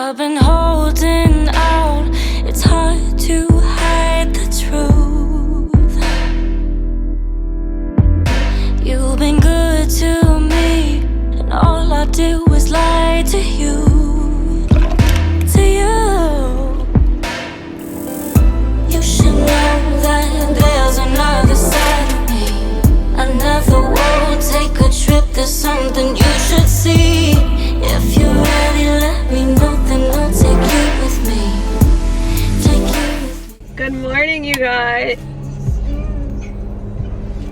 I've been holding out, it's hard to hide the truth. You've been good to me, and all I do is lie to you. You should know that there's another side of me. I never will take a trip, there's something you should see. If you're ready, let me know, then I'll take you with me. Take you with me. Good morning, you guys.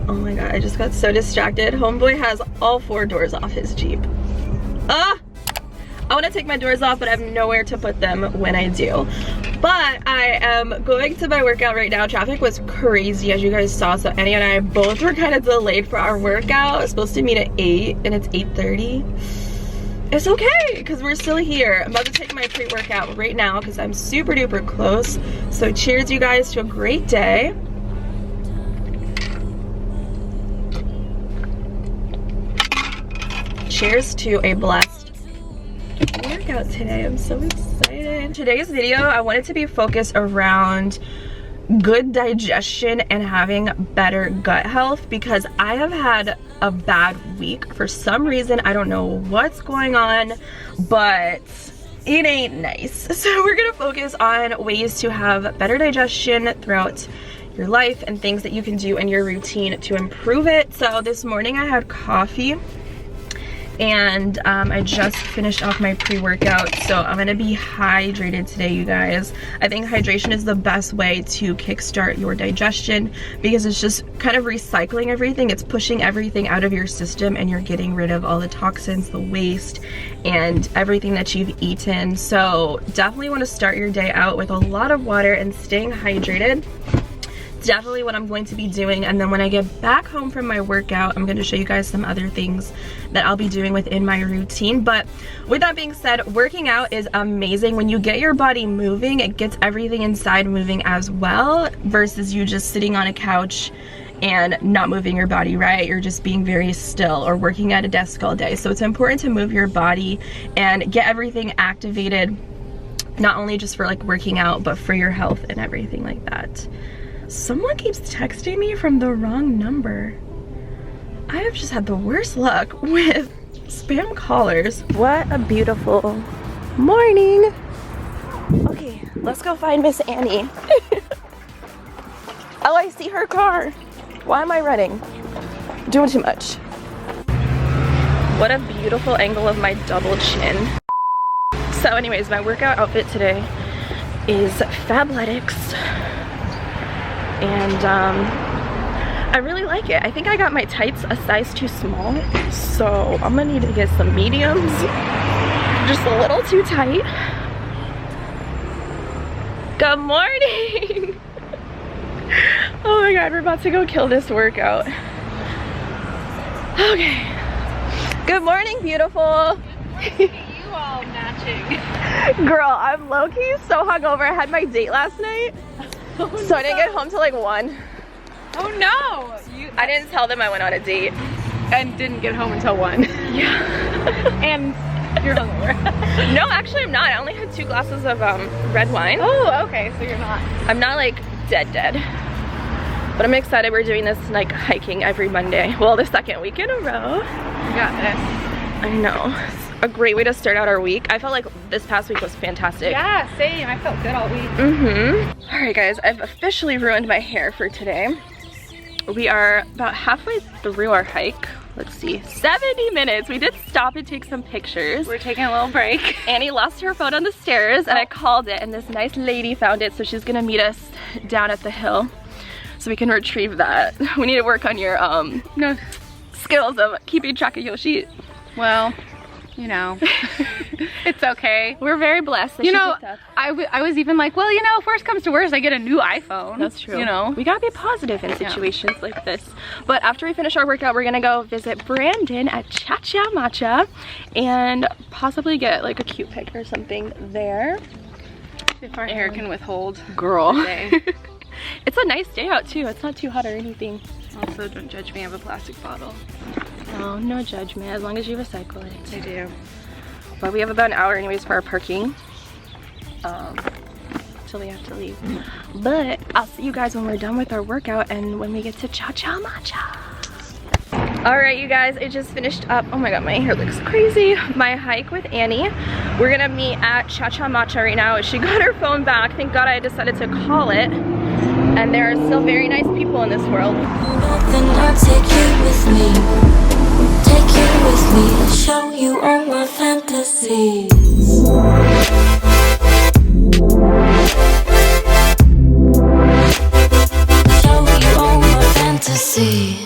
Oh my god, I just got so distracted. Homeboy has all 4 doors off his Jeep. I want to take my doors off, but I have nowhere to put them when I do. But I am going to my workout right now. Traffic was crazy, as you guys saw, so Annie and I both were kind of delayed for our workout. It's supposed to meet at 8 and it's 8:30. It's okay, because we're still here. I'm about to take my pre-workout right now because I'm super duper close. So cheers, you guys, to a great day. Cheers to a blessed workout today. I'm so excited. Today's video, I want it to be focused around good digestion and having better gut health, because I have had a bad week for some reason. I don't know what's going on, but it ain't nice. So we're gonna focus on ways to have better digestion throughout your life and things that you can do in your routine to improve it. So this morning I had coffee, and I just finished off my pre-workout, so I'm gonna be hydrated today, you guys. I think hydration is the best way to kickstart your digestion, because it's just kind of recycling everything. It's pushing everything out of your system, and you're getting rid of all the toxins, the waste, and everything that you've eaten. So definitely want to start your day out with a lot of water and staying hydrated. Definitely what I'm going to be doing. And then when I get back home from my workout, I'm going to show you guys some other things that I'll be doing within my routine. But with that being said, working out is amazing. When you get your body moving, it gets everything inside moving as well, versus you just sitting on a couch and not moving your body, right? You're just being very still or working at a desk all day. So it's important to move your body and get everything activated, not only just for like working out, but for your health and everything like that. Someone keeps texting me from the wrong number. I have just had the worst luck with spam callers. What a beautiful morning. Okay, let's go find Miss Annie. Oh, I see her car. Why am I running? Doing too much. What a beautiful angle of my double chin. So anyways, my workout outfit today is Fabletics. And I really like it. I think I got my tights a size too small, so I'm gonna need to get some mediums. Just a little too tight. Good morning. Oh my god, we're about to go kill this workout. Okay. Good morning, beautiful. You all matching. Girl, I'm low-key so hungover. I had my date last night. Oh, so no. I didn't get home till like 1. Oh no! I didn't tell them I went on a date. And didn't get home until 1. Yeah. And you're hungover. No, actually I'm not. I only had 2 glasses of red wine. Oh, okay, so you're not. I'm not like dead. But I'm excited. We're doing this like hiking every Monday. Well, the 2nd week in a row. You got this. I know. A great way to start out our week. I felt like this past week was fantastic. Yeah, same. I felt good all week. All right, guys, I've officially ruined my hair for today. We are about halfway through our hike. Let's see, 70 minutes. We did stop and take some pictures. We're taking a little break. Annie lost her phone on the stairs, and I called it, and this nice lady found it, so she's gonna meet us down at the hill so we can retrieve that. We need to work on your skills of keeping track of your sheet. Well, you know, it's okay. We're very blessed that you know, I was even like, well, you know, if worst comes to worst, I get a new iPhone. That's true. You know, we gotta be positive in situations like this. But after we finish our workout, we're gonna go visit Brandon at Cha Cha Matcha and possibly get like a cute pic or something there. If our hair can withhold. Girl. It's a nice day out too. It's not too hot or anything. Also, don't judge me, I have a plastic bottle. Oh, no judgment, as long as you recycle it. I do. But we have about an hour anyways for our parking. till we have to leave. But I'll see you guys when we're done with our workout and when we get to Cha-Cha Matcha. All right, you guys, I just finished up. Oh my God, my hair looks crazy. My hike with Annie. We're gonna meet at Cha-Cha Matcha right now. She got her phone back. Thank God I decided to call it. And there are still very nice people in this world. Then I'll take you with me. Take you with me. Show you all my fantasies. Show you all my fantasies.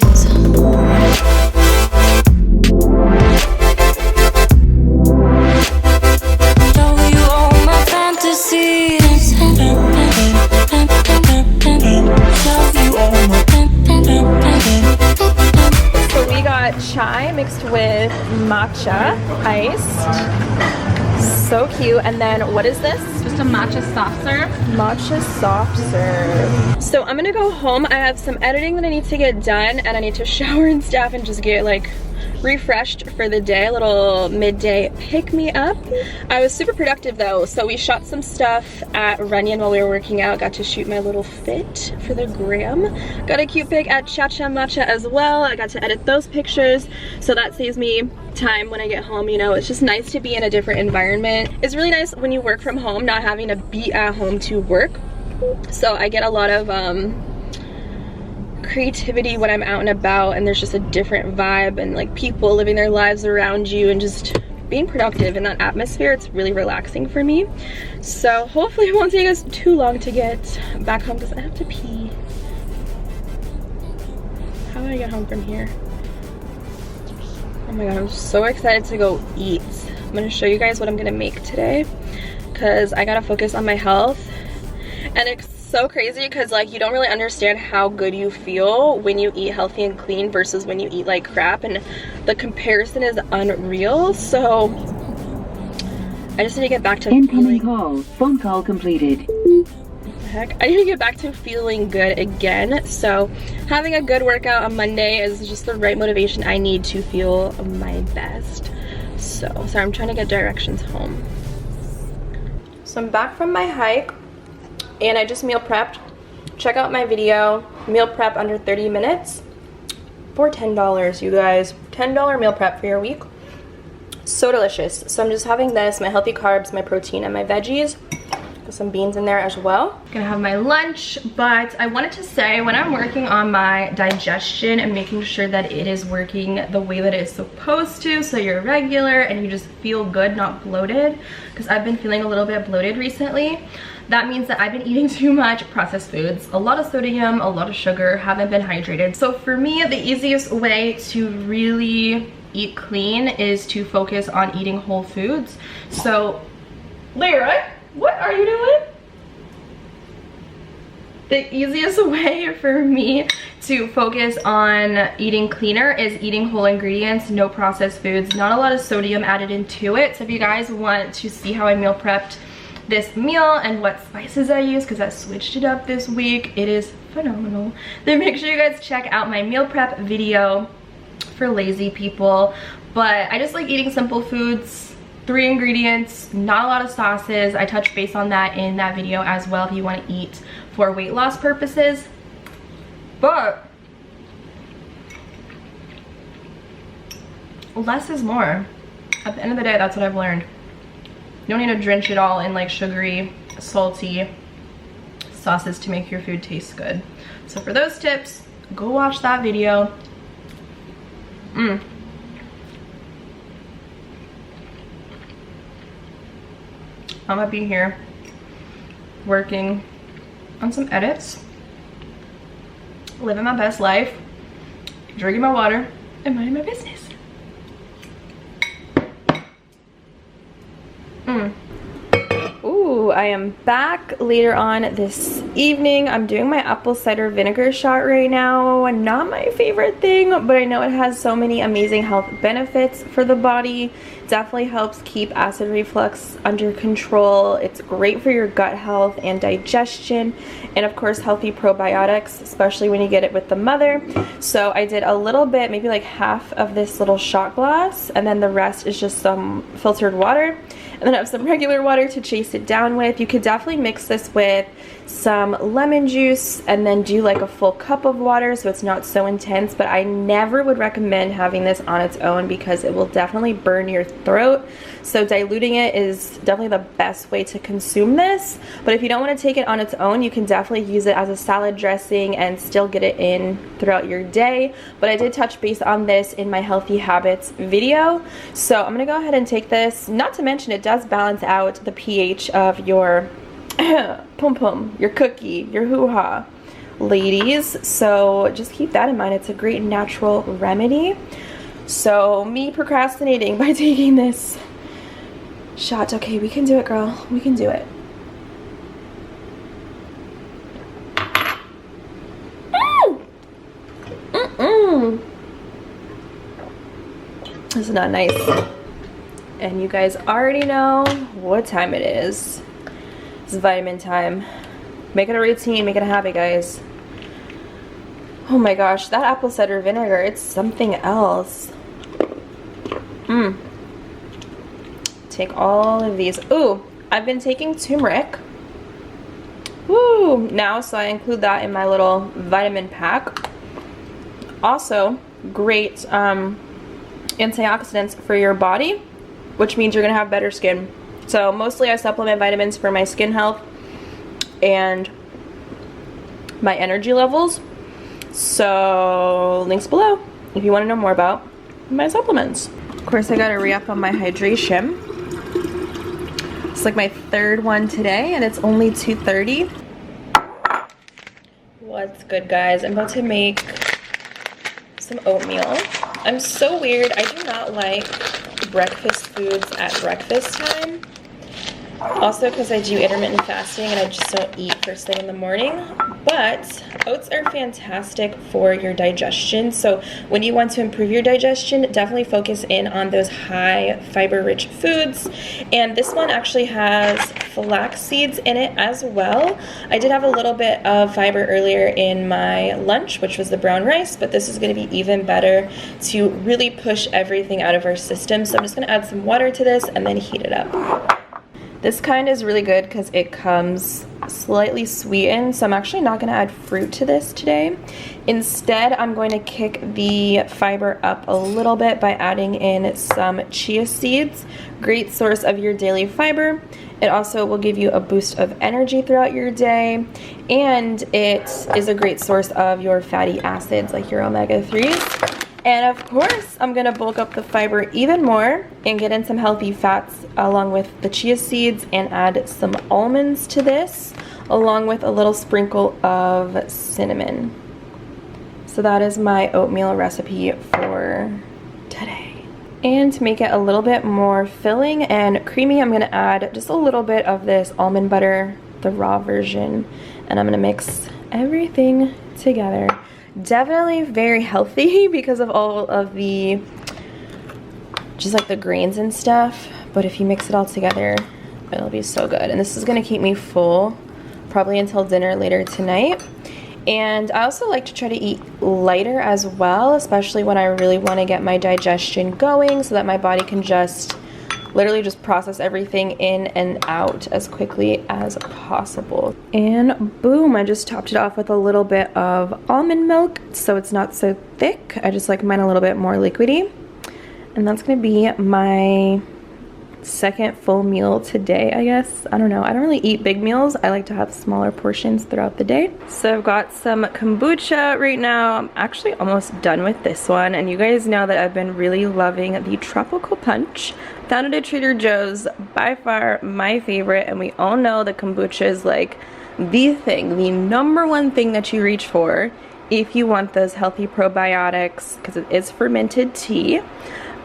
Chai mixed with matcha iced, so cute. And then what is this? Just a matcha soft serve. Matcha soft serve. So I'm gonna go home. I have some editing that I need to get done, and I need to shower and stuff and just get like refreshed for the day. A little midday pick me up. I was super productive though, so we shot some stuff at Runyon while we were working out. Got to shoot my little fit for the gram. Got a cute pic at Cha-Cha Matcha as well. I got to edit those pictures, so that saves me time when I get home. You know, it's just nice to be in a different environment. It's really nice when you work from home, not having to be at home to work. So I get a lot of creativity when I'm out and about, and there's just a different vibe and like people living their lives around you and just being productive in that atmosphere. It's really relaxing for me. So hopefully it won't take us too long to get back home because I have to pee. How do I get home from here? Oh my God, I'm so excited to go eat. I'm gonna show you guys what I'm gonna make today because I gotta focus on my health. And it's so crazy because like you don't really understand how good you feel when you eat healthy and clean versus when you eat like crap, and the comparison is unreal. So I just need to get back to incoming call. Phone call completed. Heck, I need to get back to feeling good again. So having a good workout on Monday is just the right motivation I need to feel my best. So sorry, I'm trying to get directions home. So I'm back from my hike and I just meal prepped. Check out my video, meal prep under 30 minutes for $10, you guys. $10 meal prep for your week. So delicious. So I'm just having this, my healthy carbs, my protein, and my veggies. Got some beans in there as well. Gonna have my lunch, but I wanted to say when I'm working on my digestion and making sure that it is working the way that it's supposed to, so you're regular and you just feel good, not bloated, because I've been feeling a little bit bloated recently. That means that I've been eating too much processed foods, a lot of sodium, a lot of sugar, haven't been hydrated. So for me, the easiest way to really eat clean is to focus on eating whole foods. So, Lyra, what are you doing? The easiest way for me to focus on eating cleaner is eating whole ingredients, no processed foods, not a lot of sodium added into it. So if you guys want to see how I meal prepped this meal and what spices I use, because I switched it up this week, it is phenomenal, then make sure you guys check out my meal prep video for lazy people. But I just like eating simple foods, 3 ingredients, not a lot of sauces. I touch base on that in that video as well if you want to eat for weight loss purposes. But less is more. At the end of the day, that's what I've learned. You don't need to drench it all in like sugary, salty sauces to make your food taste good. So for those tips, go watch that video. I'm gonna be here working on some edits, living my best life, drinking my water, and minding my business. Ooh, I am back later on this evening. I'm doing my apple cider vinegar shot right now. Not my favorite thing, but I know it has so many amazing health benefits for the body. Definitely helps keep acid reflux under control. It's great for your gut health and digestion, and of course healthy probiotics, especially when you get it with the mother. So I did a little bit, maybe like half of this little shot glass, and then the rest is just some filtered water. And then I have some regular water to chase it down with. You could definitely mix this with some lemon juice and then do like a full cup of water so it's not so intense, but I never would recommend having this on its own because it will definitely burn your throat. So diluting it is definitely the best way to consume this. But if you don't want to take it on its own, you can definitely use it as a salad dressing and still get it in throughout your day. But I did touch base on this in my healthy habits video. So I'm gonna go ahead and take this. Not to mention it does balance out the pH of your pum pum, your cookie, your hoo-ha, ladies. So just keep that in mind. It's a great natural remedy. So me procrastinating by taking this shot. Okay, we can do it, girl. We can do it. This is not nice. And you guys already know what time it is. It's vitamin time. Make it a routine, make it a habit, guys. Oh my gosh, that apple cider vinegar, it's something else. Take all of these. Ooh, I've been taking turmeric. Woo! Now, so I include that in my little vitamin pack. Also, great antioxidants for your body, which means you're gonna have better skin. So mostly I supplement vitamins for my skin health and my energy levels. So links below if you want to know more about my supplements. Of course, I gotta re-up on my hydration. It's like my third one today and it's only 2:30. What's good, guys? I'm about to make some oatmeal. I'm so weird. I do not like breakfast foods at breakfast time. Also because I do intermittent fasting and I just don't eat first thing in the morning. But oats are fantastic for your digestion. So when you want to improve your digestion, definitely focus in on those high fiber rich foods. And this one actually has flax seeds in it as well. I did have a little bit of fiber earlier in my lunch, which was the brown rice, but this is going to be even better to really push everything out of our system. So I'm just going to add some water to this and then heat it up. This kind is really good because it comes slightly sweetened, so I'm actually not going to add fruit to this today. Instead, I'm going to kick the fiber up a little bit by adding in some chia seeds. Great source of your daily fiber. It also will give you a boost of energy throughout your day, and it is a great source of your fatty acids like your omega-3s. And of course, I'm gonna bulk up the fiber even more and get in some healthy fats along with the chia seeds and add some almonds to this, along with a little sprinkle of cinnamon. So that is my oatmeal recipe for today. And to make it a little bit more filling and creamy, I'm gonna add just a little bit of this almond butter, the raw version, and I'm gonna mix everything together. Definitely very healthy because of all of the, just like the grains and stuff, but if you mix it all together, it'll be so good. And this is gonna keep me full probably until dinner later tonight. And I also like to try to eat lighter as well, especially when I really want to get my digestion going so that my body can just literally just process everything in and out as quickly as possible. And boom, I just topped it off with a little bit of almond milk so it's not so thick. I just like mine a little bit more liquidy. And that's gonna be my second full meal today, I guess. I don't know, I don't really eat big meals. I like to have smaller portions throughout the day. So I've got some kombucha right now. I'm actually almost done with this one, and you guys know that I've been really loving the tropical punch. Found it at Trader Joe's, by far my favorite, and we all know that kombucha is like the thing, the number one thing that you reach for if you want those healthy probiotics, because it is fermented tea.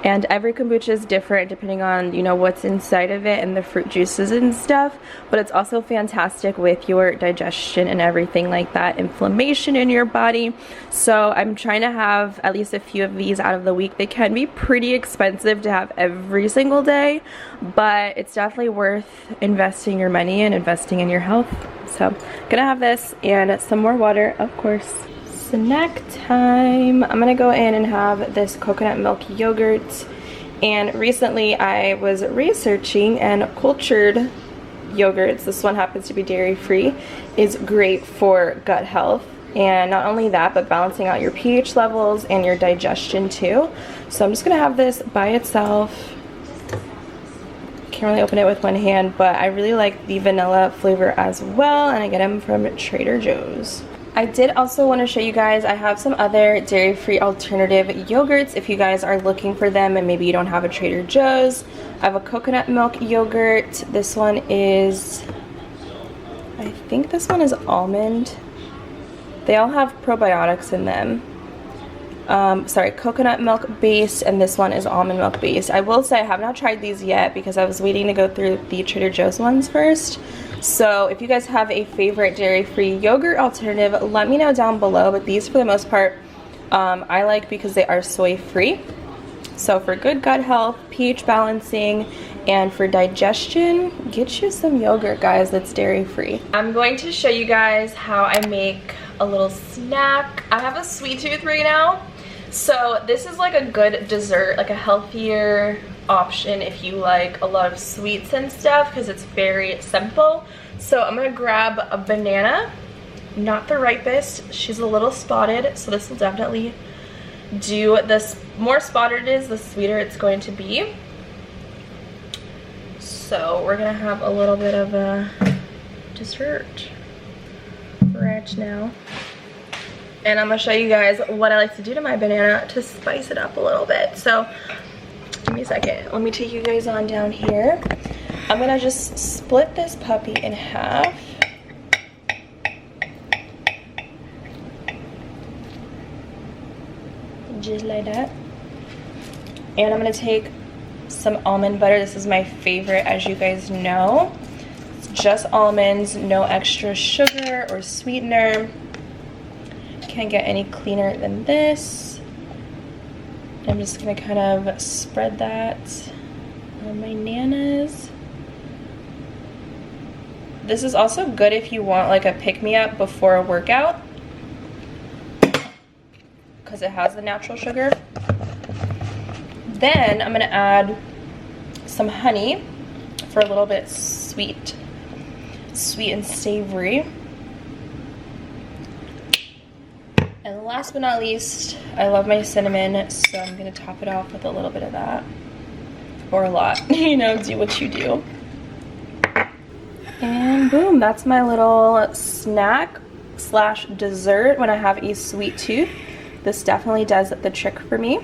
And every kombucha is different depending on, you know, what's inside of it and the fruit juices and stuff. But it's also fantastic with your digestion and everything like that, inflammation in your body. So I'm trying to have at least a few of these out of the week. They can be pretty expensive to have every single day, but it's definitely worth investing your money and investing in your health. So gonna have this and some more water, of course. Snack time. I'm gonna go in and have this coconut milk yogurt And recently I was researching, and cultured yogurts, this one happens to be dairy-free, is great for gut health. And not only that, but balancing out your pH levels and your digestion too. So I'm just gonna have this by itself. Can't really open it with one hand, but I really like the vanilla flavor as well, and I get them from Trader Joe's. I did also want to show you guys, I have some other dairy-free alternative yogurts if you guys are looking for them and maybe you don't have a Trader Joe's. I have a coconut milk yogurt. This one is, I think this one is almond. They all have probiotics in them. Sorry, coconut milk based, and this one is almond milk based. I will say I have not tried these yet because I was waiting to go through the Trader Joe's ones first. So if you guys have a favorite dairy-free yogurt alternative, let me know down below. But these, for the most part, I like because they are soy-free. So for good gut health, pH balancing, and for digestion, get you some yogurt, guys, that's dairy-free. I'm going to show you guys how I make a little snack. I have a sweet tooth right now, so this is like a good dessert, like a healthier option if you like a lot of sweets and stuff, because it's very simple. So I'm gonna grab a banana, not the ripest, she's a little spotted, so this will definitely do this. More spotted it is, the sweeter it's going to be. So we're gonna have a little bit of a dessert right now. And I'm gonna show you guys what I like to do to my banana to spice it up a little bit. So give me a second, let me take you guys on down here. I'm gonna just split this puppy in half. Just like that. And I'm gonna take some almond butter. This is my favorite, as you guys know. It's just almonds, no extra sugar or sweetener. Can't get any cleaner than this. I'm just gonna kind of spread that on my nanas. This is also good if you want like a pick-me-up before a workout, because it has the natural sugar. Then I'm gonna add some honey for a little bit sweet and savory. And last but not least, I love my cinnamon, so I'm gonna top it off with a little bit of that, or a lot, you know, do what you do. And boom, that's my little snack slash dessert when I have a sweet tooth. This definitely does the trick for me.